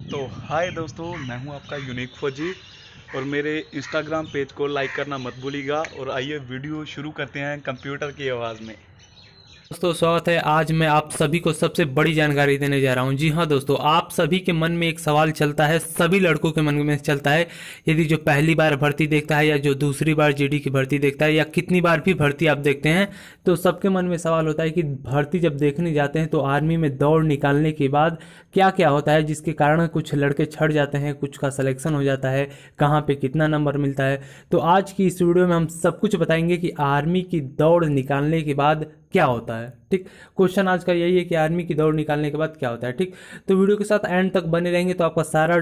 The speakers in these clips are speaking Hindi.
तो हाय दोस्तों, मैं हूं आपका यूनिक फौजी और मेरे इंस्टाग्राम पेज को लाइक करना मत भूलिएगा। और आइए वीडियो शुरू करते हैं कंप्यूटर की आवाज़ में। दोस्तों स्वागत है। आज मैं आप सभी को सबसे बड़ी जानकारी देने जा रहा हूं। जी हाँ दोस्तों, आप सभी के मन में एक सवाल चलता है, सभी लड़कों के मन में चलता है। यदि जो पहली बार भर्ती देखता है या जो दूसरी बार जीडी की भर्ती देखता है या कितनी बार भी भर्ती आप देखते हैं, तो सबके मन में सवाल होता है कि भर्ती जब देखने जाते हैं तो आर्मी में दौड़ निकालने के बाद क्या क्या होता है, जिसके कारण कुछ लड़के छट जाते हैं, कुछ का सिलेक्शन हो जाता है, कहाँ पे कितना नंबर मिलता है। तो आज की इस वीडियो में हम सब कुछ बताएंगे कि आर्मी की दौड़ निकालने के बाद क्या होता है। ठीक, क्वेश्चन आज का यही है कि आर्मी की दौड़ निकालने के बाद क्या होता है। ठीक, तो वीडियो के साथ एंड तक बने रहेंगे तो आपका सारा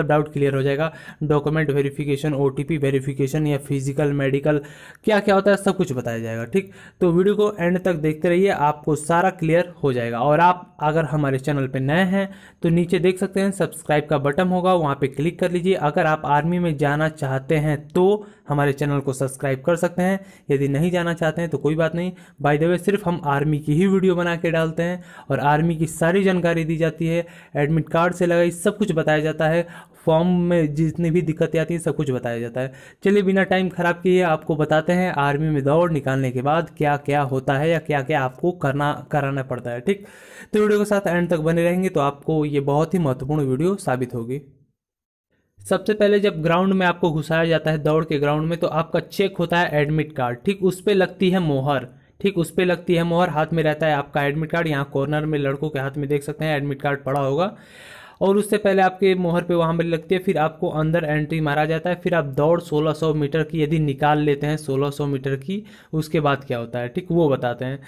डाउट क्लियर हो जाएगा। डॉक्यूमेंट वेरिफिकेशन, ओटीपी वेरिफिकेशन या फिजिकल मेडिकल क्या क्या होता है, सब कुछ बताया जाएगा। ठीक, तो वीडियो को एंड तक देखते रहिए, आपको सारा क्लियर हो जाएगा। और आप अगर हमारे चैनल पर नए हैं तो नीचे देख सकते हैं सब्सक्राइब का बटन होगा, वहाँ पर क्लिक कर लीजिए। अगर आप आर्मी में जाना चाहते हैं तो हमारे चैनल को सब्सक्राइब कर सकते हैं, यदि नहीं जाना चाहते हैं तो कोई बात नहीं। बाय द वे, सिर्फ हम आर्मी की ही वीडियो बना के डालते हैं और आर्मी की सारी जानकारी दी जाती है। एडमिट कार्ड से लगाई सब कुछ बताया जाता है, फॉर्म में जितनी भी दिक्कतें आती हैं सब कुछ बताया जाता है। चलिए बिना टाइम खराब किए आपको बताते हैं आर्मी में दौड़ निकालने के बाद क्या क्या होता है या क्या क्या आपको कराना पड़ता है। ठीक, तो वीडियो के साथ एंड तक बने रहेंगे तो आपको ये बहुत ही महत्वपूर्ण वीडियो साबित होगी। सबसे पहले जब ग्राउंड में आपको घुसाया जाता है, दौड़ के ग्राउंड में, तो आपका चेक होता है एडमिट कार्ड। ठीक, उस पर लगती है मोहर। ठीक, उस पर लगती है मोहर, हाथ में रहता है आपका एडमिट कार्ड। यहाँ कॉर्नर में लड़कों के हाथ में देख सकते हैं एडमिट कार्ड पड़ा होगा, और उससे पहले आपके मोहर पे वहाँ पर लगती है। फिर आपको अंदर एंट्री मारा जाता है। फिर आप दौड़ 1600 मीटर की यदि निकाल लेते हैं, 1600 मीटर की, उसके बाद क्या होता है, ठीक, वो बताते हैं।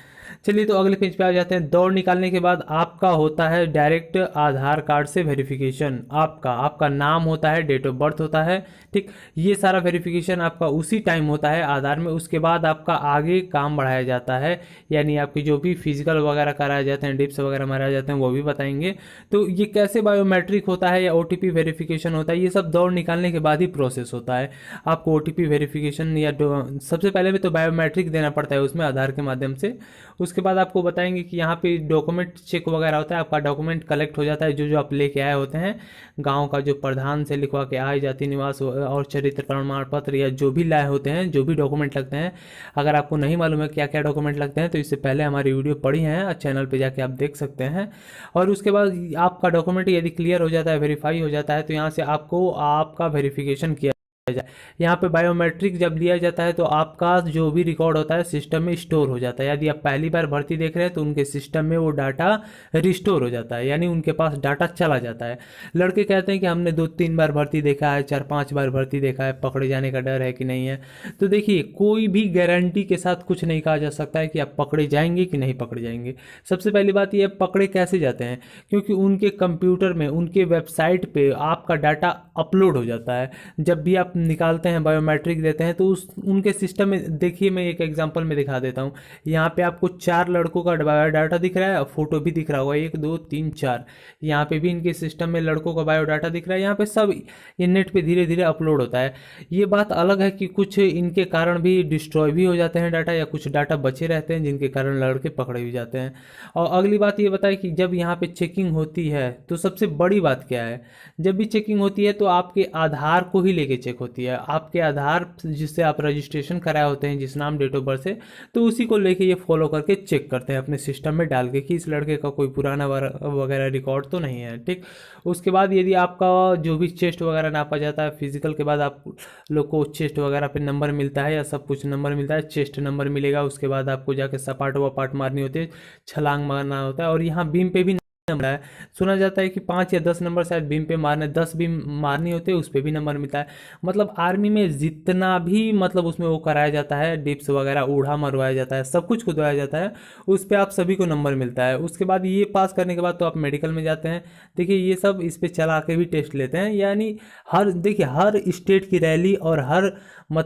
चलिए तो अगले पेज पे आ जाते हैं। दौड़ निकालने के बाद आपका होता है डायरेक्ट आधार कार्ड से वेरिफिकेशन। आपका आपका नाम होता है, डेट ऑफ बर्थ होता है। ठीक, ये सारा वेरिफिकेशन आपका उसी टाइम होता है आधार में। उसके बाद आपका आगे काम बढ़ाया जाता है, यानी आपकी जो भी फिजिकल वगैरह कराए जाते हैं, डिप्स वगैरह मारे जाते हैं, वो भी बताएंगे। तो ये कैसे बायोमेट्रिक होता है या ओटीपी वेरिफिकेशन होता है, ये सब दौड़ निकालने के बाद ही प्रोसेस होता है। आपको ओटीपी वेरिफिकेशन या सबसे पहले में तो बायोमेट्रिक देना पड़ता है उसमें आधार के माध्यम से। उसके बाद आपको बताएंगे कि यहाँ पे डॉक्यूमेंट चेक वगैरह होता है, आपका डॉक्यूमेंट कलेक्ट हो जाता है, जो जो आप लेके आए होते हैं। गांव का जो प्रधान से लिखवा के आए, जाति निवास और चरित्र प्रमाण पत्र या जो भी लाए होते हैं, जो भी डॉक्यूमेंट लगते हैं। अगर आपको नहीं मालूम है क्या क्या डॉक्यूमेंट लगते हैं तो इससे पहले हमारी वीडियो पड़ी है, चैनल पर जाके आप देख सकते हैं। और उसके बाद आपका डॉक्यूमेंट यदि क्लियर हो जाता है, वेरीफाई हो जाता है, तो यहाँ से आपको आपका वेरिफिकेशन किया जाए। यहाँ पे बायोमेट्रिक जब लिया जाता है तो आपका जो भी रिकॉर्ड होता है सिस्टम में स्टोर हो जाता है। यदि आप पहली बार भर्ती देख रहे हैं तो उनके सिस्टम में वो डाटा रिस्टोर हो जाता है, यानी उनके पास डाटा चला जाता है। लड़के कहते हैं कि हमने 2-3 बार भर्ती देखा है, 4-5 बार भर्ती देखा है, पकड़े जाने का डर है कि नहीं है। तो देखिए, कोई भी गारंटी के साथ कुछ नहीं कहा जा सकता है कि आप पकड़े जाएंगे कि नहीं पकड़े जाएंगे। सबसे पहली बात ये, पकड़े कैसे जाते हैं, क्योंकि उनके कंप्यूटर में, उनके वेबसाइट पे आपका डाटा अपलोड हो जाता है। जब भी आप निकालते हैं, बायोमेट्रिक देते हैं, तो उस उनके सिस्टम में देखिए, मैं एक एग्जांपल में दिखा देता हूँ। यहाँ पे आपको 4 लड़कों का बायोडाटा दिख रहा है, फोटो भी दिख रहा होगा, 1 2 3 4। यहाँ पे भी इनके सिस्टम में लड़कों का बायोडाटा दिख रहा है। यहाँ पे सब ये नेट पे धीरे धीरे अपलोड होता है। ये बात अलग है कि कुछ इनके कारण भी डिस्ट्रॉय भी हो जाते हैं डाटा, या कुछ डाटा बचे रहते हैं जिनके कारण लड़के पकड़े भी जाते हैं। और अगली बात ये बताए कि जब यहाँ पे चेकिंग होती है तो सबसे बड़ी बात क्या है, जब भी चेकिंग होती है तो आपके आधार को ही लेके चेक होती है। आपके आधार जिससे आप रजिस्ट्रेशन कराए होते हैं, जिस नाम डेट ऑफ बर्थ से, तो उसी को लेके ये फॉलो करके चेक करते हैं अपने सिस्टम में डाल के कि इस लड़के का कोई पुराना वगैरह रिकॉर्ड तो नहीं है। ठीक, उसके बाद यदि आपका जो भी चेस्ट वगैरह नापा जाता है, फिजिकल के बाद आप लोग को चेस्ट वगैरह पे नंबर मिलता है, या सब कुछ नंबर मिलता है, चेस्ट नंबर मिलेगा। उसके बाद आपको जाके सपाट वपाट मारनी होती है, छलांग मारना होता है। और यहाँ बीम पे भी नंबर है, सुना जाता है कि 5 या 10 नंबर शायद बीम पे मारने, 10 बीम मारनी होती है, उस पर भी नंबर मिलता है। मतलब आर्मी में जितना भी उसमें वो कराया जाता है, डिप्स वगैरह उड़ा मरवाया जाता है, सब कुछ खुदवाया जाता है, उस पर आप सभी को नंबर मिलता है। उसके बाद ये पास करने के बाद तो आप मेडिकल में जाते हैं। देखिए, ये सब इस पर चला के भी टेस्ट लेते हैं, यानी देखिए हर स्टेट की रैली और हर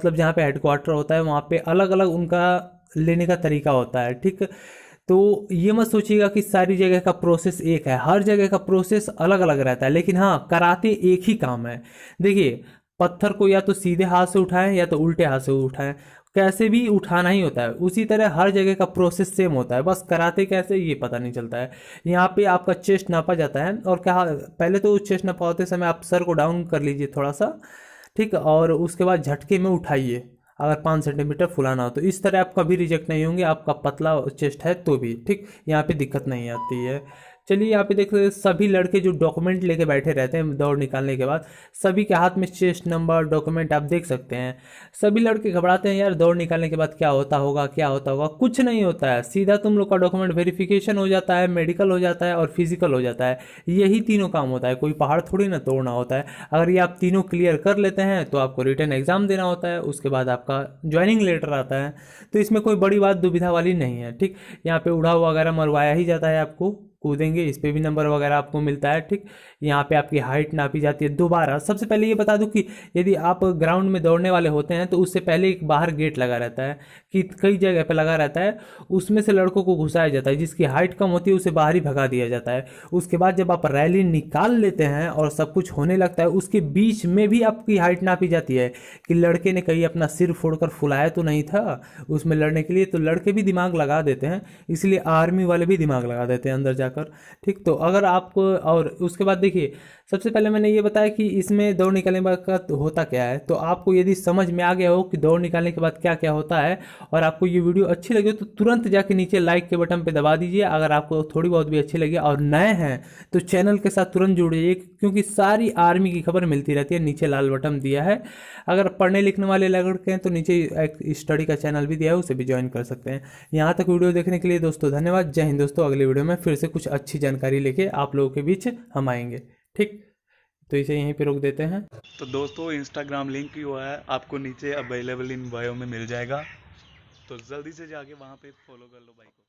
जहाँ पे हेडक्वार्टर होता है वहाँ पे अलग अलग उनका लेने का तरीका होता है। ठीक, तो ये मत सोचिएगा कि सारी जगह का प्रोसेस एक है, हर जगह का प्रोसेस अलग अलग रहता है, लेकिन हाँ, कराते एक ही काम है। देखिए, पत्थर को या तो सीधे हाथ से उठाएं या तो उल्टे हाथ से उठाएं, कैसे भी उठाना ही होता है। उसी तरह हर जगह का प्रोसेस सेम होता है, बस कराते कैसे ये पता नहीं चलता है। यहाँ पे आपका चेस्ट नापा जाता है, और क्या पहले तो चेस्ट नापाते समय आप सर को डाउन कर लीजिए थोड़ा सा, ठीक, और उसके बाद झटके में उठाइए। अगर 5 सेंटीमीटर फुलाना हो तो इस तरह आप कभी रिजेक्ट नहीं होंगे, आपका पतला चेस्ट है तो भी, ठीक, यहाँ पे दिक्कत नहीं आती है। चलिए यहाँ पे देख सकते हैं सभी लड़के जो डॉक्यूमेंट लेके बैठे रहते हैं दौड़ निकालने के बाद, सभी के हाथ में चेस्ट नंबर डॉक्यूमेंट आप देख सकते हैं। सभी लड़के घबराते हैं यार दौड़ निकालने के बाद क्या होता होगा क्या होता होगा, कुछ नहीं होता है। सीधा तुम लोग का डॉक्यूमेंट वेरिफिकेशन हो जाता है, मेडिकल हो जाता है और फिजिकल हो जाता है। यही तीनों काम होता है, कोई पहाड़ थोड़ी ना तोड़ना होता है। अगर ये आप तीनों क्लियर कर लेते हैं तो आपको रिटन एग्जाम देना होता है, उसके बाद आपका ज्वाइनिंग लेटर आता है। तो इसमें कोई बड़ी बात दुविधा वाली नहीं है, ठीक। यहाँ पे उड़ा वगैरह मरवाया ही जाता है, आपको कूदेंगे इस पे भी नंबर वगैरह आपको मिलता है, ठीक। यहाँ पे आपकी हाइट नापी जाती है। दोबारा सबसे पहले ये बता दूं कि यदि आप ग्राउंड में दौड़ने वाले होते हैं तो उससे पहले एक बाहर गेट लगा रहता है, कि कई जगह पे लगा रहता है, उसमें से लड़कों को घुसाया जाता है। जिसकी हाइट कम होती है उसे बाहर ही भगा दिया जाता है। उसके बाद जब आप रैली निकाल लेते हैं और सब कुछ होने लगता है, उसके बीच में भी आपकी हाइट नापी जाती है कि लड़के ने कहीं अपना सिर फोड़कर फुलाया तो नहीं था उसमें लड़ने के लिए। तो लड़के भी दिमाग लगा देते हैं, इसलिए आर्मी वाले भी दिमाग लगा देते हैं अंदर जाकर, ठीक। तो अगर आपको, और उसके बाद देखिए सबसे पहले मैंने ये बताया कि इसमें दौड़ निकालने के बाद होता क्या है। तो आपको यदि समझ में आ गया हो कि दौड़ निकालने के बाद क्या क्या होता है, और आपको ये वीडियो अच्छी लगी तो तुरंत जाके नीचे लाइक के बटन पे दबा दीजिए। अगर आपको थोड़ी बहुत भी अच्छी लगी और नए हैं तो चैनल के साथ तुरंत जुड़ जाइए, क्योंकि सारी आर्मी की खबर मिलती रहती है। नीचे लाल बटन दिया है, अगर पढ़ने लिखने वाले लड़के हैं तो नीचे एक स्टडी का चैनल भी दिया है, उसे भी ज्वाइन कर सकते हैं। यहाँ तक वीडियो देखने के लिए दोस्तों धन्यवाद। जय हिंद दोस्तों, अगले वीडियो में फिर से कुछ अच्छी जानकारी लेके आप लोगों के बीच हम आएंगे, ठीक। तो इसे यहीं पे रोक देते हैं। तो दोस्तों इंस्टाग्राम लिंक ही हुआ है आपको नीचे अवेलेबल इन बायो में मिल जाएगा, तो जल्दी से जाके वहाँ पे फॉलो कर लो भाई को।